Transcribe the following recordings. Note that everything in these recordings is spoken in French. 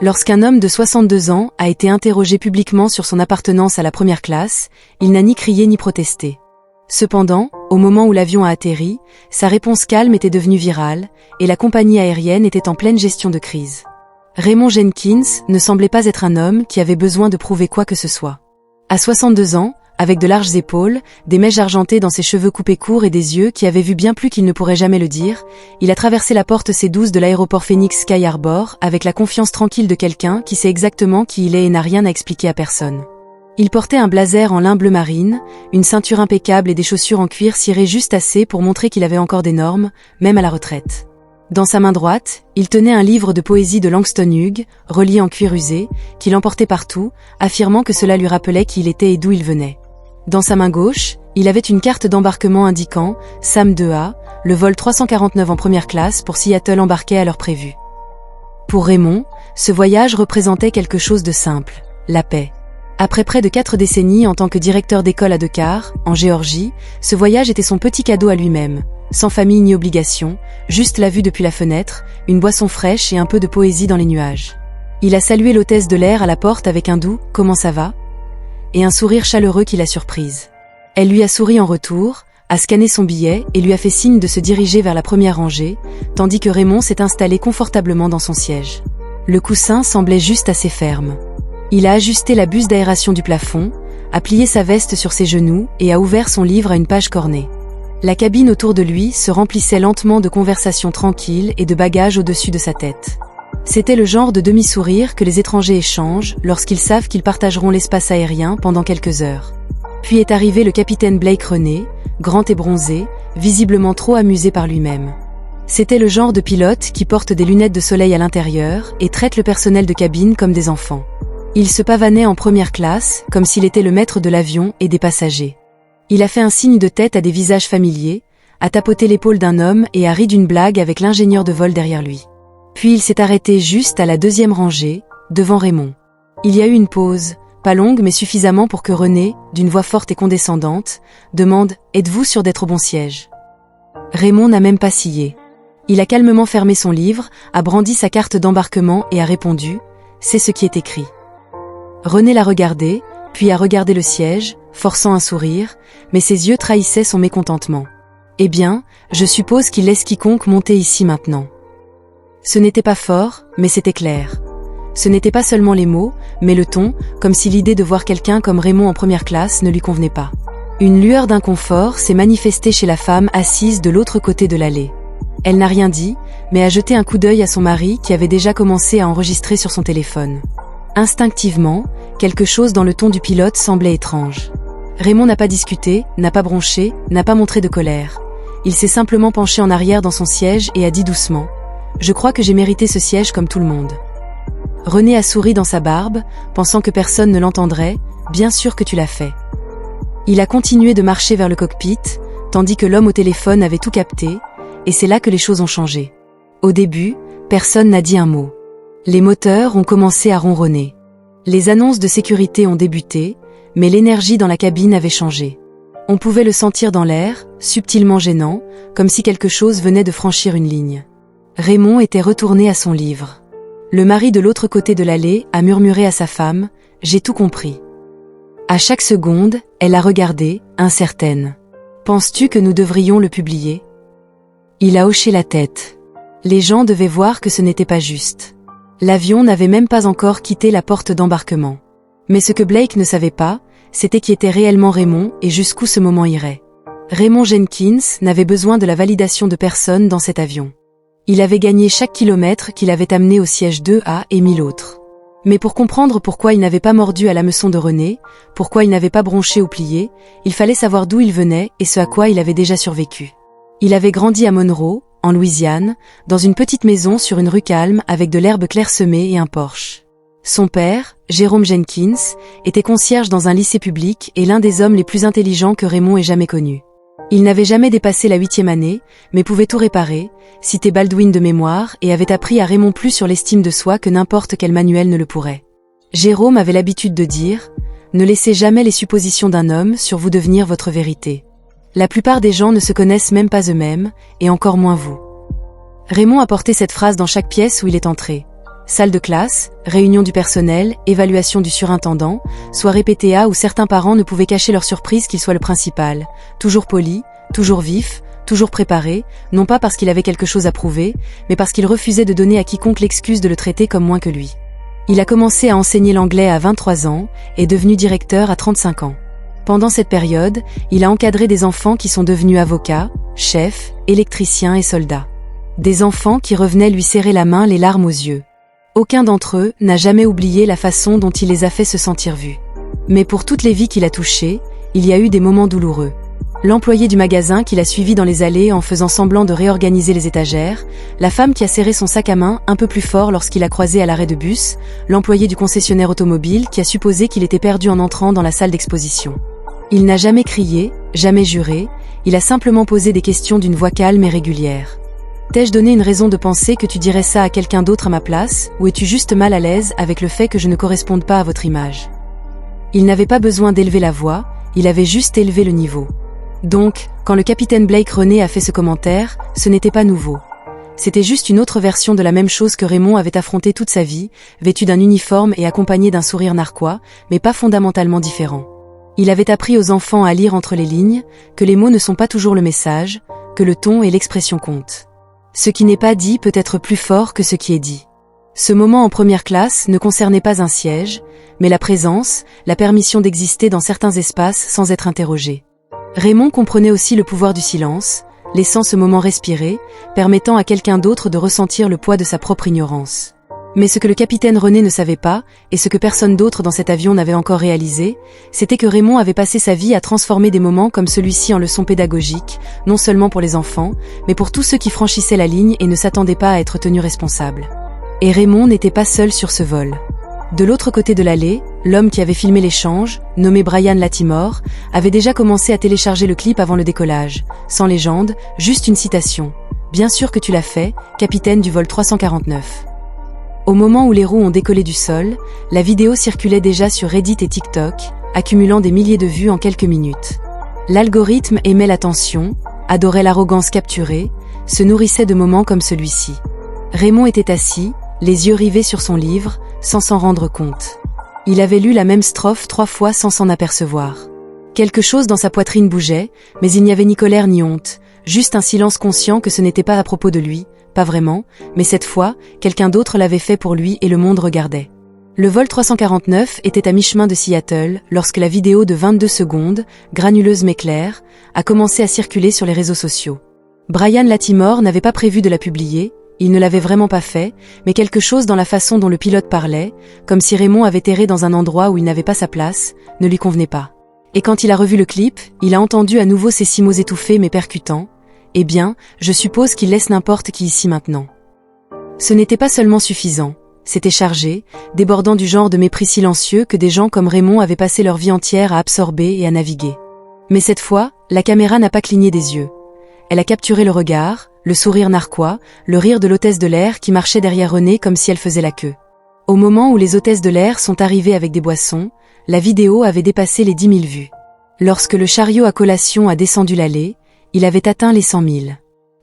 Lorsqu'un homme de 62 ans a été interrogé publiquement sur son appartenance à la première classe, il n'a ni crié ni protesté. Cependant, au moment où l'avion a atterri, sa réponse calme était devenue virale, et la compagnie aérienne était en pleine gestion de crise. Raymond Jenkins ne semblait pas être un homme qui avait besoin de prouver quoi que ce soit. À 62 ans, avec de larges épaules, des mèches argentées dans ses cheveux coupés courts et des yeux qui avaient vu bien plus qu'il ne pourrait jamais le dire, il a traversé la porte C12 de l'aéroport Phoenix Sky Harbor avec la confiance tranquille de quelqu'un qui sait exactement qui il est et n'a rien à expliquer à personne. Il portait un blazer en lin bleu marine, une ceinture impeccable et des chaussures en cuir cirées juste assez pour montrer qu'il avait encore des normes, même à la retraite. Dans sa main droite, il tenait un livre de poésie de Langston Hughes, relié en cuir usé, qu'il emportait partout, affirmant que cela lui rappelait qui il était et d'où il venait. Dans sa main gauche, il avait une carte d'embarquement indiquant SAM 2A, le vol 349 en première classe pour Seattle embarquait à l'heure prévue. Pour Raymond, ce voyage représentait quelque chose de simple, la paix. Après près de 4 décennies en tant que directeur d'école à Dakar, en Géorgie, ce voyage était son petit cadeau à lui-même, sans famille ni obligation, juste la vue depuis la fenêtre, une boisson fraîche et un peu de poésie dans les nuages. Il a salué l'hôtesse de l'air à la porte avec un doux « Comment ça va ?» et un sourire chaleureux qui l'a surprise. Elle lui a souri en retour, a scanné son billet et lui a fait signe de se diriger vers la première rangée, tandis que Raymond s'est installé confortablement dans son siège. Le coussin semblait juste assez ferme. Il a ajusté la buse d'aération du plafond, a plié sa veste sur ses genoux et a ouvert son livre à une page cornée. La cabine autour de lui se remplissait lentement de conversations tranquilles et de bagages au-dessus de sa tête. C'était le genre de demi-sourire que les étrangers échangent lorsqu'ils savent qu'ils partageront l'espace aérien pendant quelques heures. Puis est arrivé le capitaine Blake René, grand et bronzé, visiblement trop amusé par lui-même. C'était le genre de pilote qui porte des lunettes de soleil à l'intérieur et traite le personnel de cabine comme des enfants. Il se pavanait en première classe, comme s'il était le maître de l'avion et des passagers. Il a fait un signe de tête à des visages familiers, a tapoté l'épaule d'un homme et a ri d'une blague avec l'ingénieur de vol derrière lui. Puis il s'est arrêté juste à la deuxième rangée, devant Raymond. Il y a eu une pause, pas longue mais suffisamment pour que René, d'une voix forte et condescendante, demande « Êtes-vous sûr d'être au bon siège ?» Raymond n'a même pas scié. Il a calmement fermé son livre, a brandi sa carte d'embarquement et a répondu « C'est ce qui est écrit ». René l'a regardé, puis a regardé le siège, forçant un sourire, mais ses yeux trahissaient son mécontentement. « Eh bien, je suppose qu'il laisse quiconque monter ici maintenant. » Ce n'était pas fort, mais c'était clair. Ce n'était pas seulement les mots, mais le ton, comme si l'idée de voir quelqu'un comme Raymond en première classe ne lui convenait pas. Une lueur d'inconfort s'est manifestée chez la femme assise de l'autre côté de l'allée. Elle n'a rien dit, mais a jeté un coup d'œil à son mari qui avait déjà commencé à enregistrer sur son téléphone. Instinctivement, quelque chose dans le ton du pilote semblait étrange. Raymond n'a pas discuté, n'a pas bronché, n'a pas montré de colère. Il s'est simplement penché en arrière dans son siège et a dit doucement « Je crois que j'ai mérité ce siège comme tout le monde. » René a souri dans sa barbe, pensant que personne ne l'entendrait, « Bien sûr que tu l'as fait. » Il a continué de marcher vers le cockpit, tandis que l'homme au téléphone avait tout capté, et c'est là que les choses ont changé. Au début, personne n'a dit un mot. Les moteurs ont commencé à ronronner. Les annonces de sécurité ont débuté, mais l'énergie dans la cabine avait changé. On pouvait le sentir dans l'air, subtilement gênant, comme si quelque chose venait de franchir une ligne. Raymond était retourné à son livre. Le mari de l'autre côté de l'allée a murmuré à sa femme « J'ai tout compris ». À chaque seconde, elle a regardé, incertaine. « Penses-tu que nous devrions le publier ?» Il a hoché la tête. Les gens devaient voir que ce n'était pas juste. L'avion n'avait même pas encore quitté la porte d'embarquement. Mais ce que Blake ne savait pas, c'était qui était réellement Raymond et jusqu'où ce moment irait. Raymond Jenkins n'avait besoin de la validation de personne dans cet avion. Il avait gagné chaque kilomètre qu'il avait amené au siège 2A et 1000 autres. Mais pour comprendre pourquoi il n'avait pas mordu à l'hameçon de René, pourquoi il n'avait pas bronché ou plié, il fallait savoir d'où il venait et ce à quoi il avait déjà survécu. Il avait grandi à Monroe, en Louisiane, dans une petite maison sur une rue calme avec de l'herbe clairsemée et un porche. Son père, Jérôme Jenkins, était concierge dans un lycée public et l'un des hommes les plus intelligents que Raymond ait jamais connus. Il n'avait jamais dépassé la 8e année, mais pouvait tout réparer, citait Baldwin de mémoire et avait appris à Raymond plus sur l'estime de soi que n'importe quel manuel ne le pourrait. Jérôme avait l'habitude de dire « Ne laissez jamais les suppositions d'un homme sur vous devenir votre vérité. La plupart des gens ne se connaissent même pas eux-mêmes, et encore moins vous. » Raymond a porté cette phrase dans chaque pièce où il est entré. « Ne laissez jamais les suppositions d'un homme sur vous devenir votre vérité. La plupart des gens ne se connaissent même pas eux-mêmes, et encore moins vous. » Raymond a porté cette phrase dans chaque pièce où il est entré. « Ne laissez jamais les suppositions d'un homme sur vous devenir votre vérité. La plupart des gens ne se connaissent même pas eux-mêmes, et encore moins vous. Salle de classe, réunion du personnel, évaluation du surintendant, soirée PTA où certains parents ne pouvaient cacher leur surprise qu'il soit le principal. Toujours poli, toujours vif, toujours préparé, non pas parce qu'il avait quelque chose à prouver, mais parce qu'il refusait de donner à quiconque l'excuse de le traiter comme moins que lui. Il a commencé à enseigner l'anglais à 23 ans et est devenu directeur à 35 ans. Pendant cette période, il a encadré des enfants qui sont devenus avocats, chefs, électriciens et soldats. Des enfants qui revenaient lui serrer la main les larmes aux yeux. Aucun d'entre eux n'a jamais oublié la façon dont il les a fait se sentir vus. Mais pour toutes les vies qu'il a touchées, il y a eu des moments douloureux. L'employé du magasin qui l'a suivi dans les allées en faisant semblant de réorganiser les étagères, la femme qui a serré son sac à main un peu plus fort lorsqu'il l'a croisé à l'arrêt de bus, l'employé du concessionnaire automobile qui a supposé qu'il était perdu en entrant dans la salle d'exposition. Il n'a jamais crié, jamais juré, il a simplement posé des questions d'une voix calme et régulière. T'ai-je donné une raison de penser que tu dirais ça à quelqu'un d'autre à ma place, ou es-tu juste mal à l'aise avec le fait que je ne corresponde pas à votre image? Il n'avait pas besoin d'élever la voix, il avait juste élevé le niveau. Donc, quand le capitaine Blake René a fait ce commentaire, ce n'était pas nouveau. C'était juste une autre version de la même chose que Raymond avait affronté toute sa vie, vêtu d'un uniforme et accompagné d'un sourire narquois, mais pas fondamentalement différent. Il avait appris aux enfants à lire entre les lignes, que les mots ne sont pas toujours le message, que le ton et l'expression comptent. Ce qui n'est pas dit peut être plus fort que ce qui est dit. Ce moment en première classe ne concernait pas un siège, mais la présence, la permission d'exister dans certains espaces sans être interrogé. Raymond comprenait aussi le pouvoir du silence, laissant ce moment respirer, permettant à quelqu'un d'autre de ressentir le poids de sa propre ignorance. Mais ce que le capitaine René ne savait pas, et ce que personne d'autre dans cet avion n'avait encore réalisé, c'était que Raymond avait passé sa vie à transformer des moments comme celui-ci en leçons pédagogiques, non seulement pour les enfants, mais pour tous ceux qui franchissaient la ligne et ne s'attendaient pas à être tenus responsables. Et Raymond n'était pas seul sur ce vol. De l'autre côté de l'allée, l'homme qui avait filmé l'échange, nommé Brian Latimore, avait déjà commencé à télécharger le clip avant le décollage. Sans légende, juste une citation. « Bien sûr que tu l'as fait, capitaine du vol 349. » Au moment où les roues ont décollé du sol, la vidéo circulait déjà sur Reddit et TikTok, accumulant des milliers de vues en quelques minutes. L'algorithme aimait l'attention, adorait l'arrogance capturée, se nourrissait de moments comme celui-ci. Raymond était assis, les yeux rivés sur son livre, sans s'en rendre compte. Il avait lu la même strophe 3 fois sans s'en apercevoir. Quelque chose dans sa poitrine bougeait, mais il n'y avait ni colère ni honte, juste un silence conscient que ce n'était pas à propos de lui, pas vraiment, mais cette fois, quelqu'un d'autre l'avait fait pour lui et le monde regardait. Le vol 349 était à mi-chemin de Seattle lorsque la vidéo de 22 secondes, granuleuse mais claire, a commencé à circuler sur les réseaux sociaux. Brian Latimore n'avait pas prévu de la publier, il ne l'avait vraiment pas fait, mais quelque chose dans la façon dont le pilote parlait, comme si Raymond avait erré dans un endroit où il n'avait pas sa place, ne lui convenait pas. Et quand il a revu le clip, il a entendu à nouveau ces 6 mots étouffés mais percutants. Eh bien, je suppose qu'il laisse n'importe qui ici maintenant. Ce n'était pas seulement suffisant, c'était chargé, débordant du genre de mépris silencieux que des gens comme Raymond avaient passé leur vie entière à absorber et à naviguer. Mais cette fois, la caméra n'a pas cligné des yeux. Elle a capturé le regard, le sourire narquois, le rire de l'hôtesse de l'air qui marchait derrière René comme si elle faisait la queue. Au moment où les hôtesses de l'air sont arrivées avec des boissons, la vidéo avait dépassé les 10 000 vues. Lorsque le chariot à collation a descendu l'allée, il avait atteint les 100 000.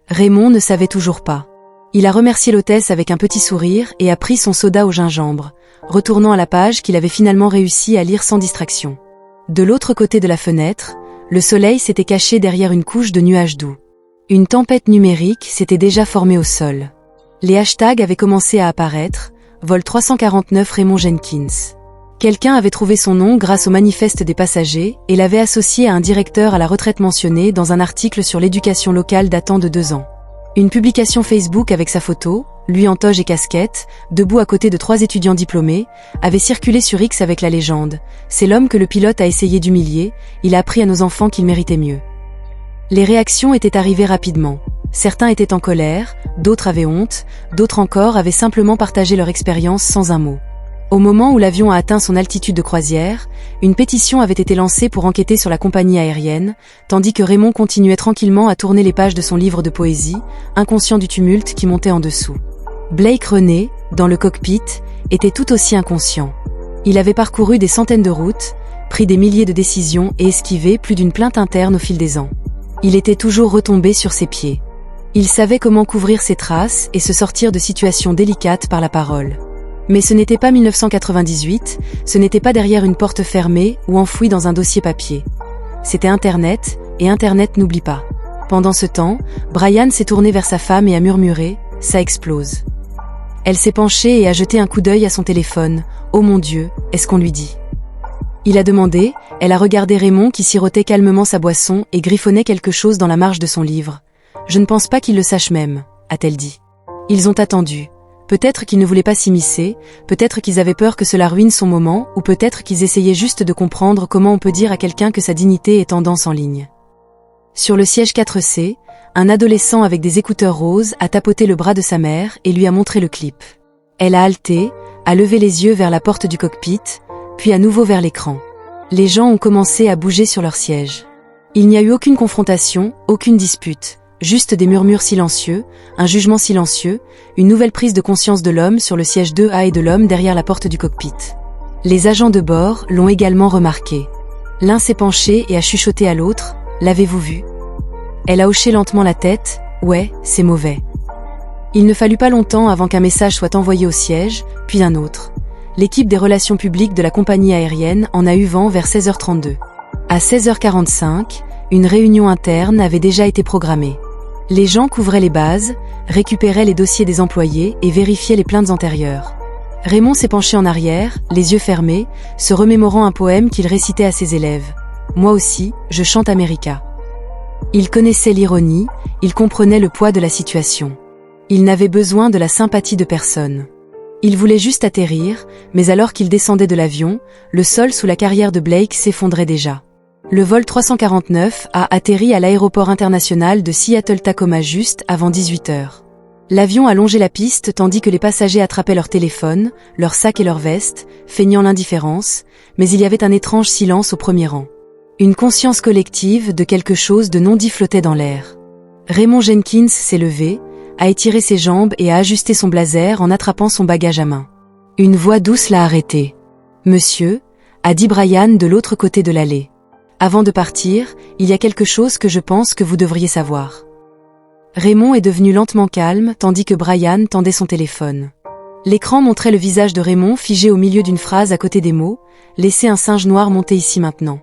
Raymond ne savait toujours pas. Il a remercié l'hôtesse avec un petit sourire et a pris son soda au gingembre, retournant à la page qu'il avait finalement réussi à lire sans distraction. De l'autre côté de la fenêtre, le soleil s'était caché derrière une couche de nuages doux. Une tempête numérique s'était déjà formée au sol. Les hashtags avaient commencé à apparaître, vol 349 Raymond Jenkins. Quelqu'un avait trouvé son nom grâce au manifeste des passagers et l'avait associé à un directeur à la retraite mentionné dans un article sur l'éducation locale datant de 2 ans. Une publication Facebook avec sa photo, lui en toge et casquette, debout à côté de 3 étudiants diplômés, avait circulé sur X avec la légende « C'est l'homme que le pilote a essayé d'humilier, il a appris à nos enfants qu'il méritait mieux ». Les réactions étaient arrivées rapidement. Certains étaient en colère, d'autres avaient honte, d'autres encore avaient simplement partagé leur expérience sans un mot. Au moment où l'avion a atteint son altitude de croisière, une pétition avait été lancée pour enquêter sur la compagnie aérienne, tandis que Raymond continuait tranquillement à tourner les pages de son livre de poésie, inconscient du tumulte qui montait en dessous. Blake René, dans le cockpit, était tout aussi inconscient. Il avait parcouru des centaines de routes, pris des milliers de décisions et esquivé plus d'une plainte interne au fil des ans. Il était toujours retombé sur ses pieds. Il savait comment couvrir ses traces et se sortir de situations délicates par la parole. Mais ce n'était pas 1998, ce n'était pas derrière une porte fermée ou enfoui dans un dossier papier. C'était Internet, et Internet n'oublie pas. Pendant ce temps, Brian s'est tourné vers sa femme et a murmuré « ça explose ». Elle s'est penchée et a jeté un coup d'œil à son téléphone. « Oh mon Dieu, est-ce qu'on lui dit ?» Il a demandé, elle a regardé Raymond qui sirotait calmement sa boisson et griffonnait quelque chose dans la marge de son livre. « Je ne pense pas qu'il le sache même », a-t-elle dit. Ils ont attendu. Peut-être qu'ils ne voulaient pas s'immiscer, peut-être qu'ils avaient peur que cela ruine son moment, ou peut-être qu'ils essayaient juste de comprendre comment on peut dire à quelqu'un que sa dignité est en danse en ligne. Sur le siège 4C, un adolescent avec des écouteurs roses a tapoté le bras de sa mère et lui a montré le clip. Elle a halté, a levé les yeux vers la porte du cockpit, puis à nouveau vers l'écran. Les gens ont commencé à bouger sur leur siège. Il n'y a eu aucune confrontation, aucune dispute, juste des murmures silencieux, un jugement silencieux, une nouvelle prise de conscience de l'homme sur le siège 2A et de l'homme derrière la porte du cockpit. Les agents de bord l'ont également remarqué. L'un s'est penché et a chuchoté à l'autre « L'avez-vous vu ?» Elle a hoché lentement la tête « Ouais, c'est mauvais ». Il ne fallut pas longtemps avant qu'un message soit envoyé au siège, puis un autre. L'équipe des relations publiques de la compagnie aérienne en a eu vent vers 16h32. À 16h45, une réunion interne avait déjà été programmée. Les gens couvraient les bases, récupéraient les dossiers des employés et vérifiaient les plaintes antérieures. Raymond s'est penché en arrière, les yeux fermés, se remémorant un poème qu'il récitait à ses élèves. « Moi aussi, je chante America ». Il connaissait l'ironie, il comprenait le poids de la situation. Il n'avait besoin de la sympathie de personne. Il voulait juste atterrir, mais alors qu'il descendait de l'avion, le sol sous la carrière de Blake s'effondrait déjà. Le vol 349 a atterri à l'aéroport international de Seattle-Tacoma juste avant 18h. L'avion a longé la piste tandis que les passagers attrapaient leurs téléphones, leurs sacs et leurs vestes, feignant l'indifférence, mais il y avait un étrange silence au premier rang. Une conscience collective de quelque chose de non dit flottait dans l'air. Raymond Jenkins s'est levé, a étiré ses jambes et a ajusté son blazer en attrapant son bagage à main. Une voix douce l'a arrêté. « Monsieur » a dit Brian de l'autre côté de l'allée. « Avant de partir, il y a quelque chose que je pense que vous devriez savoir. » Raymond est devenu lentement calme tandis que Brian tendait son téléphone. L'écran montrait le visage de Raymond figé au milieu d'une phrase à côté des mots « Laissez un singe noir monter ici maintenant ».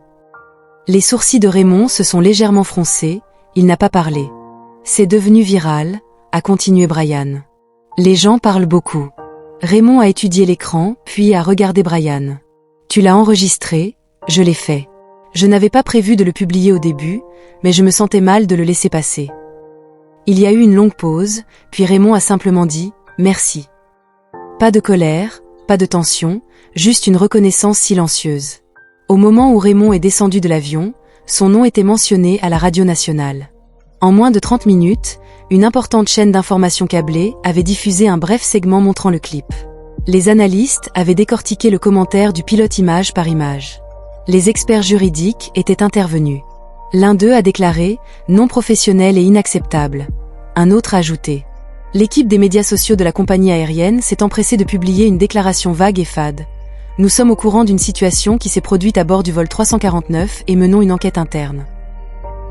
Les sourcils de Raymond se sont légèrement froncés, il n'a pas parlé. « C'est devenu viral », a continué Brian. « Les gens parlent beaucoup. » Raymond a étudié l'écran, puis a regardé Brian. « Tu l'as enregistré, je l'ai fait. Je n'avais pas prévu de le publier au début, mais je me sentais mal de le laisser passer. » Il y a eu une longue pause, puis Raymond a simplement dit « Merci ». Pas de colère, pas de tension, juste une reconnaissance silencieuse. Au moment où Raymond est descendu de l'avion, son nom était mentionné à la radio nationale. En moins de 30 minutes, une importante chaîne d'information câblée avait diffusé un bref segment montrant le clip. Les analystes avaient décortiqué le commentaire du pilote image par image. Les experts juridiques étaient intervenus. L'un d'eux a déclaré « non professionnel et inacceptable ». Un autre a ajouté. L'équipe des médias sociaux de la compagnie aérienne s'est empressée de publier une déclaration vague et fade. Nous sommes au courant d'une situation qui s'est produite à bord du vol 349 et menons une enquête interne.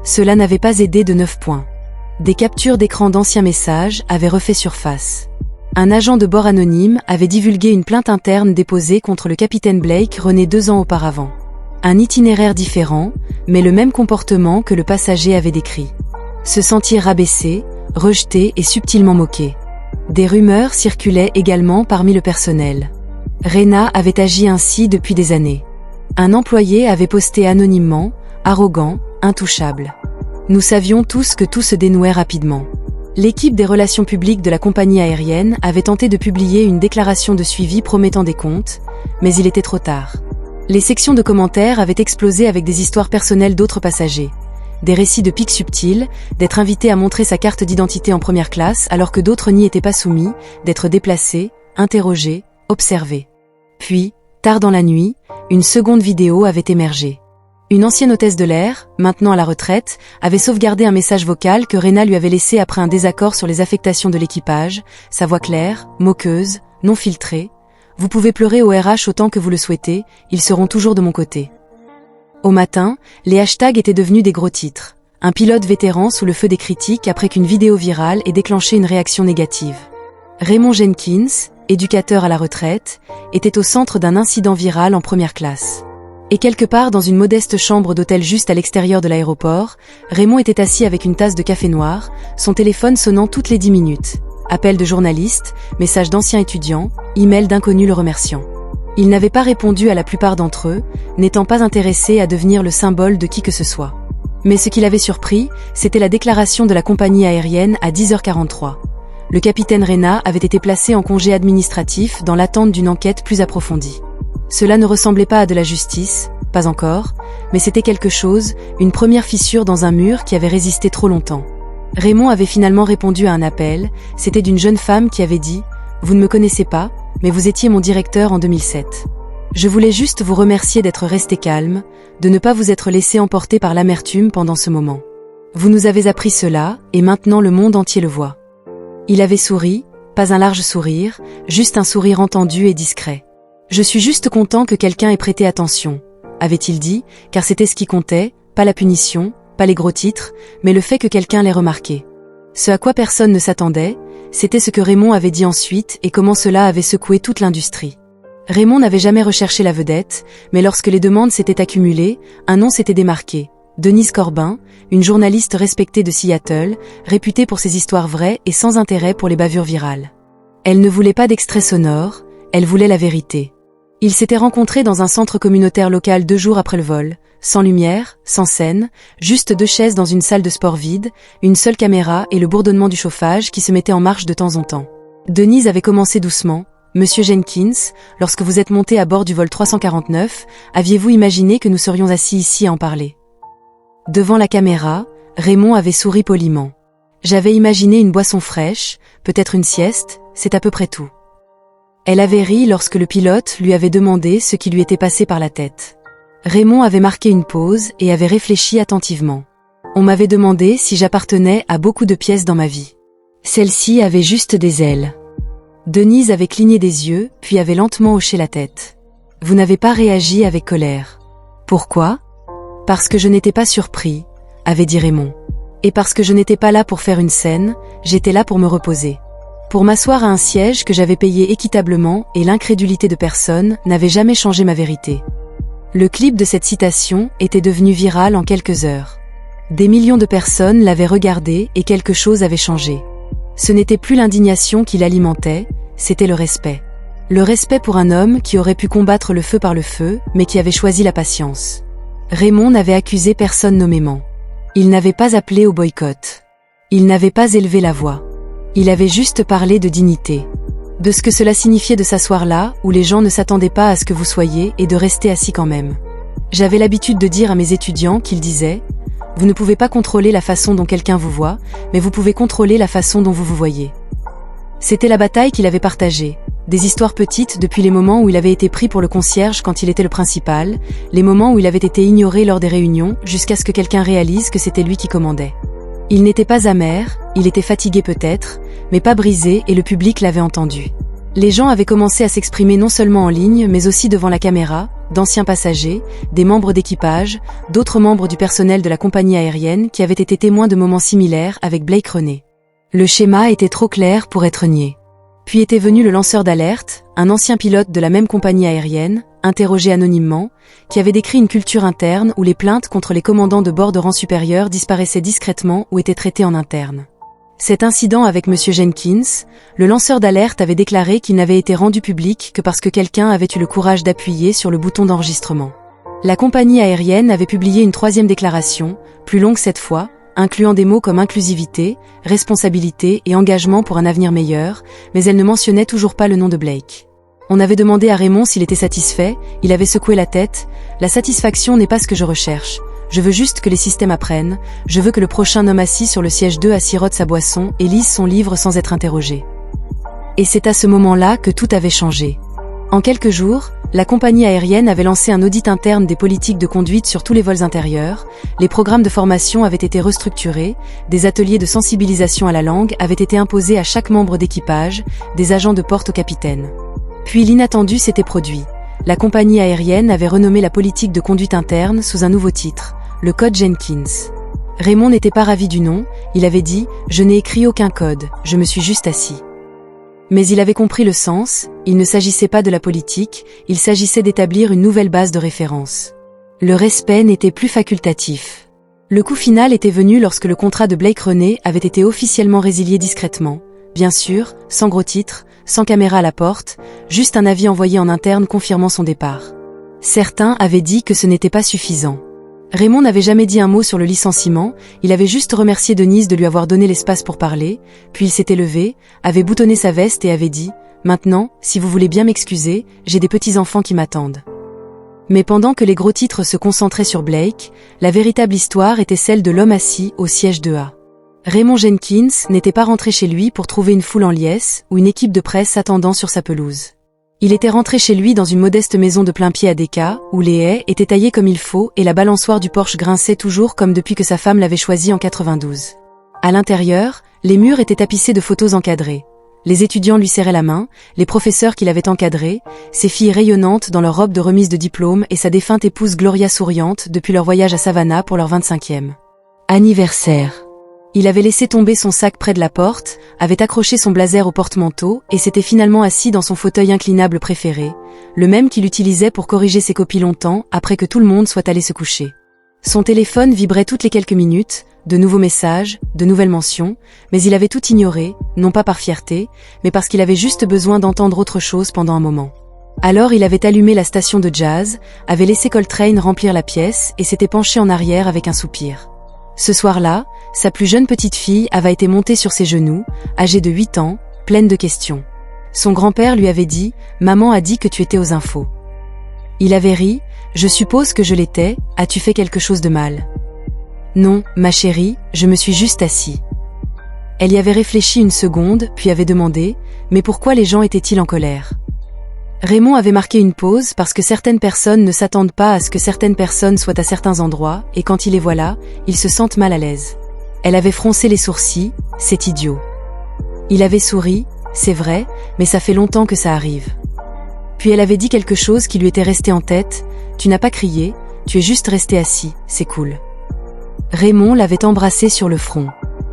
Cela n'avait pas aidé de 9 points. Des captures d'écran d'anciens messages avaient refait surface. Un agent de bord anonyme avait divulgué une plainte interne déposée contre le capitaine Blake René 2 ans auparavant. Un itinéraire différent, mais le même comportement que le passager avait décrit. Se sentir rabaissé, rejeté et subtilement moqué. Des rumeurs circulaient également parmi le personnel. Rena avait agi ainsi depuis des années. Un employé avait posté anonymement, arrogant, intouchable. Nous savions tous que tout se dénouait rapidement. L'équipe des relations publiques de la compagnie aérienne avait tenté de publier une déclaration de suivi promettant des comptes, mais il était trop tard. Les sections de commentaires avaient explosé avec des histoires personnelles d'autres passagers. Des récits de pics subtils, d'être invité à montrer sa carte d'identité en première classe alors que d'autres n'y étaient pas soumis, d'être déplacé, interrogé, observé. Puis, tard dans la nuit, une seconde vidéo avait émergé. Une ancienne hôtesse de l'air, maintenant à la retraite, avait sauvegardé un message vocal que Rena lui avait laissé après un désaccord sur les affectations de l'équipage, sa voix claire, moqueuse, non filtrée. « Vous pouvez pleurer au RH autant que vous le souhaitez, ils seront toujours de mon côté. » Au matin, les hashtags étaient devenus des gros titres. Un pilote vétéran sous le feu des critiques après qu'une vidéo virale ait déclenché une réaction négative. Raymond Jenkins, éducateur à la retraite, était au centre d'un incident viral en première classe. Et quelque part dans une modeste chambre d'hôtel juste à l'extérieur de l'aéroport, Raymond était assis avec une tasse de café noir, son téléphone sonnant toutes les 10 minutes. Appels de journalistes, messages d'anciens étudiants, emails d'inconnus le remerciant. Il n'avait pas répondu à la plupart d'entre eux, n'étant pas intéressé à devenir le symbole de qui que ce soit. Mais ce qui l'avait surpris, c'était la déclaration de la compagnie aérienne à 10h43. Le capitaine Reyna avait été placé en congé administratif dans l'attente d'une enquête plus approfondie. Cela ne ressemblait pas à de la justice, pas encore, mais c'était quelque chose, une première fissure dans un mur qui avait résisté trop longtemps. Raymond avait finalement répondu à un appel, c'était d'une jeune femme qui avait dit « Vous ne me connaissez pas, mais vous étiez mon directeur en 2007. Je voulais juste vous remercier d'être resté calme, de ne pas vous être laissé emporter par l'amertume pendant ce moment. Vous nous avez appris cela, et maintenant le monde entier le voit. » Il avait souri, pas un large sourire, juste un sourire entendu et discret. « Je suis juste content que quelqu'un ait prêté attention, » avait-il dit, car c'était ce qui comptait, pas la punition, pas les gros titres, mais le fait que quelqu'un l'ait remarqué. Ce à quoi personne ne s'attendait, c'était ce que Raymond avait dit ensuite et comment cela avait secoué toute l'industrie. Raymond n'avait jamais recherché la vedette, mais lorsque les demandes s'étaient accumulées, un nom s'était démarqué. Denise Corbin, une journaliste respectée de Seattle, réputée pour ses histoires vraies et sans intérêt pour les bavures virales. Elle ne voulait pas d'extrait sonore, elle voulait la vérité. Ils s'étaient rencontrés dans un centre communautaire local 2 jours après le vol, sans lumière, sans scène, juste 2 chaises dans une salle de sport vide, une seule caméra et le bourdonnement du chauffage qui se mettait en marche de temps en temps. Denise avait commencé doucement. « Monsieur Jenkins, lorsque vous êtes monté à bord du vol 349, aviez-vous imaginé que nous serions assis ici à en parler ?» Devant la caméra, Raymond avait souri poliment. « J'avais imaginé une boisson fraîche, peut-être une sieste, c'est à peu près tout. » Elle avait ri lorsque le pilote lui avait demandé ce qui lui était passé par la tête. Raymond avait marqué une pause et avait réfléchi attentivement. On m'avait demandé si j'appartenais à beaucoup de pièces dans ma vie. Celle-ci avait juste des ailes. Denise avait cligné des yeux, puis avait lentement hoché la tête. Vous n'avez pas réagi avec colère. Pourquoi ? Parce que je n'étais pas surpris, avait dit Raymond. Et parce que je n'étais pas là pour faire une scène, j'étais là pour me reposer. Pour m'asseoir à un siège que j'avais payé équitablement et l'incrédulité de personne n'avait jamais changé ma vérité. Le clip de cette citation était devenu viral en quelques heures. Des millions de personnes l'avaient regardé et quelque chose avait changé. Ce n'était plus l'indignation qui l'alimentait, c'était le respect. Le respect pour un homme qui aurait pu combattre le feu par le feu, mais qui avait choisi la patience. Raymond n'avait accusé personne nommément. Il n'avait pas appelé au boycott. Il n'avait pas élevé la voix. Il avait juste parlé de dignité. De ce que cela signifiait de s'asseoir là, où les gens ne s'attendaient pas à ce que vous soyez, et de rester assis quand même. J'avais l'habitude de dire à mes étudiants qu'ils disaient « Vous ne pouvez pas contrôler la façon dont quelqu'un vous voit, mais vous pouvez contrôler la façon dont vous vous voyez. » C'était la bataille qu'il avait partagée. Des histoires petites depuis les moments où il avait été pris pour le concierge quand il était le principal, les moments où il avait été ignoré lors des réunions, jusqu'à ce que quelqu'un réalise que c'était lui qui commandait. Il n'était pas amer, il était fatigué peut-être, mais pas brisé et le public l'avait entendu. Les gens avaient commencé à s'exprimer non seulement en ligne, mais aussi devant la caméra, d'anciens passagers, des membres d'équipage, d'autres membres du personnel de la compagnie aérienne qui avaient été témoins de moments similaires avec Blake René. Le schéma était trop clair pour être nié. Puis était venu le lanceur d'alerte, un ancien pilote de la même compagnie aérienne, interrogé anonymement, qui avait décrit une culture interne où les plaintes contre les commandants de bord de rang supérieur disparaissaient discrètement ou étaient traitées en interne. Cet incident avec M. Jenkins, le lanceur d'alerte avait déclaré qu'il n'avait été rendu public que parce que quelqu'un avait eu le courage d'appuyer sur le bouton d'enregistrement. La compagnie aérienne avait publié une 3e déclaration, plus longue cette fois, incluant des mots comme inclusivité, responsabilité et engagement pour un avenir meilleur, mais elle ne mentionnait toujours pas le nom de Blake. On avait demandé à Raymond s'il était satisfait, il avait secoué la tête. La satisfaction n'est pas ce que je recherche. Je veux juste que les systèmes apprennent, je veux que le prochain homme assis sur le siège 2 sirote sa boisson et lise son livre sans être interrogé. Et c'est à ce moment-là que tout avait changé. En quelques jours, la compagnie aérienne avait lancé un audit interne des politiques de conduite sur tous les vols intérieurs, les programmes de formation avaient été restructurés, des ateliers de sensibilisation à la langue avaient été imposés à chaque membre d'équipage, des agents de porte au capitaine. Puis l'inattendu s'était produit. La compagnie aérienne avait renommé la politique de conduite interne sous un nouveau titre, le Code Jenkins. Raymond n'était pas ravi du nom, il avait dit « Je n'ai écrit aucun code, je me suis juste assis ». Mais il avait compris le sens, il ne s'agissait pas de la politique, il s'agissait d'établir une nouvelle base de référence. Le respect n'était plus facultatif. Le coup final était venu lorsque le contrat de Blake René avait été officiellement résilié discrètement, bien sûr, sans gros titre, sans caméra à la porte, juste un avis envoyé en interne confirmant son départ. Certains avaient dit que ce n'était pas suffisant. Raymond n'avait jamais dit un mot sur le licenciement, il avait juste remercié Denise de lui avoir donné l'espace pour parler, puis il s'était levé, avait boutonné sa veste et avait dit « Maintenant, si vous voulez bien m'excuser, j'ai des petits-enfants qui m'attendent. » Mais pendant que les gros titres se concentraient sur Blake, la véritable histoire était celle de l'homme assis au siège 2A. Raymond Jenkins n'était pas rentré chez lui pour trouver une foule en liesse ou une équipe de presse attendant sur sa pelouse. Il était rentré chez lui dans une modeste maison de plain-pied à Decca, où les haies étaient taillées comme il faut et la balançoire du porche grinçait toujours comme depuis que sa femme l'avait choisi en 92. À l'intérieur, les murs étaient tapissés de photos encadrées. Les étudiants lui serraient la main, les professeurs qui l'avaient encadré, ses filles rayonnantes dans leur robe de remise de diplôme et sa défunte épouse Gloria souriante depuis leur voyage à Savannah pour leur 25e anniversaire. Il avait laissé tomber son sac près de la porte, avait accroché son blazer au porte-manteau et s'était finalement assis dans son fauteuil inclinable préféré, le même qu'il utilisait pour corriger ses copies longtemps après que tout le monde soit allé se coucher. Son téléphone vibrait toutes les quelques minutes, de nouveaux messages, de nouvelles mentions, mais il avait tout ignoré, non pas par fierté, mais parce qu'il avait juste besoin d'entendre autre chose pendant un moment. Alors il avait allumé la station de jazz, avait laissé Coltrane remplir la pièce et s'était penché en arrière avec un soupir. Ce soir-là, sa plus jeune petite fille avait été montée sur ses genoux, âgée de 8 ans, pleine de questions. Son grand-père lui avait dit « Maman a dit que tu étais aux infos ». Il avait ri « Je suppose que je l'étais, as-tu fait quelque chose de mal ?»« Non, ma chérie, je me suis juste assis. » Elle y avait réfléchi une seconde, puis avait demandé « Mais pourquoi les gens étaient-ils en colère ?» Raymond avait marqué une pause parce que certaines personnes ne s'attendent pas à ce que certaines personnes soient à certains endroits, et quand il les voit là, ils se sentent mal à l'aise. Elle avait froncé les sourcils, c'est idiot. Il avait souri, c'est vrai, mais ça fait longtemps que ça arrive. Puis elle avait dit quelque chose qui lui était resté en tête, tu n'as pas crié, tu es juste resté assis, c'est cool. Raymond l'avait embrassé sur le front.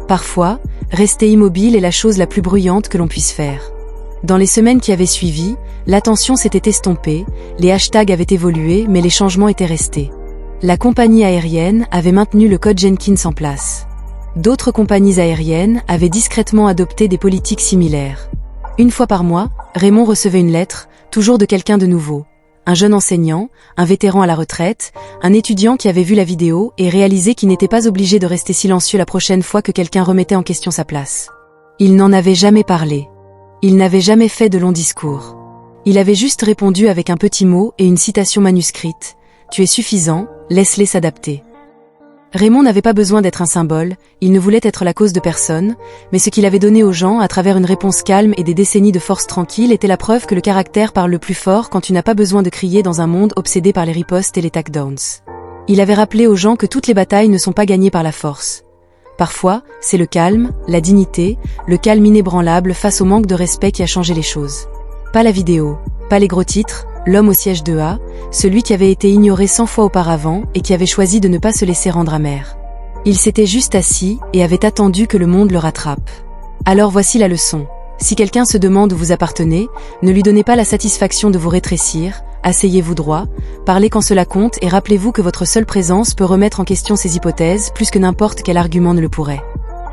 Parfois, rester immobile est la chose la plus bruyante que l'on puisse faire. Dans les semaines qui avaient suivi, l'attention s'était estompée, les hashtags avaient évolué mais les changements étaient restés. La compagnie aérienne avait maintenu le code Jenkins en place. D'autres compagnies aériennes avaient discrètement adopté des politiques similaires. Une fois par mois, Raymond recevait une lettre, toujours de quelqu'un de nouveau. Un jeune enseignant, un vétéran à la retraite, un étudiant qui avait vu la vidéo et réalisé qu'il n'était pas obligé de rester silencieux la prochaine fois que quelqu'un remettait en question sa place. Il n'en avait jamais parlé. Il n'avait jamais fait de longs discours. Il avait juste répondu avec un petit mot et une citation manuscrite. « Tu es suffisant, laisse-les s'adapter ». Raymond n'avait pas besoin d'être un symbole, il ne voulait être la cause de personne, mais ce qu'il avait donné aux gens à travers une réponse calme et des décennies de force tranquille était la preuve que le caractère parle le plus fort quand tu n'as pas besoin de crier dans un monde obsédé par les ripostes et les takedowns. Il avait rappelé aux gens que toutes les batailles ne sont pas gagnées par la force. Parfois, c'est le calme, la dignité, le calme inébranlable face au manque de respect qui a changé les choses. Pas la vidéo, pas les gros titres, l'homme au siège 2A, celui qui avait été ignoré 100 fois auparavant et qui avait choisi de ne pas se laisser rendre amer. Il s'était juste assis et avait attendu que le monde le rattrape. Alors voici la leçon. Si quelqu'un se demande où vous appartenez, ne lui donnez pas la satisfaction de vous rétrécir, asseyez-vous droit, parlez quand cela compte et rappelez-vous que votre seule présence peut remettre en question ces hypothèses plus que n'importe quel argument ne le pourrait.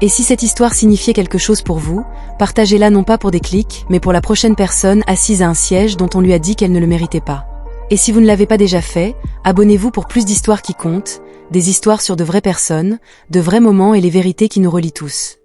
Et si cette histoire signifiait quelque chose pour vous, partagez-la non pas pour des clics, mais pour la prochaine personne assise à un siège dont on lui a dit qu'elle ne le méritait pas. Et si vous ne l'avez pas déjà fait, abonnez-vous pour plus d'histoires qui comptent, des histoires sur de vraies personnes, de vrais moments et les vérités qui nous relient tous.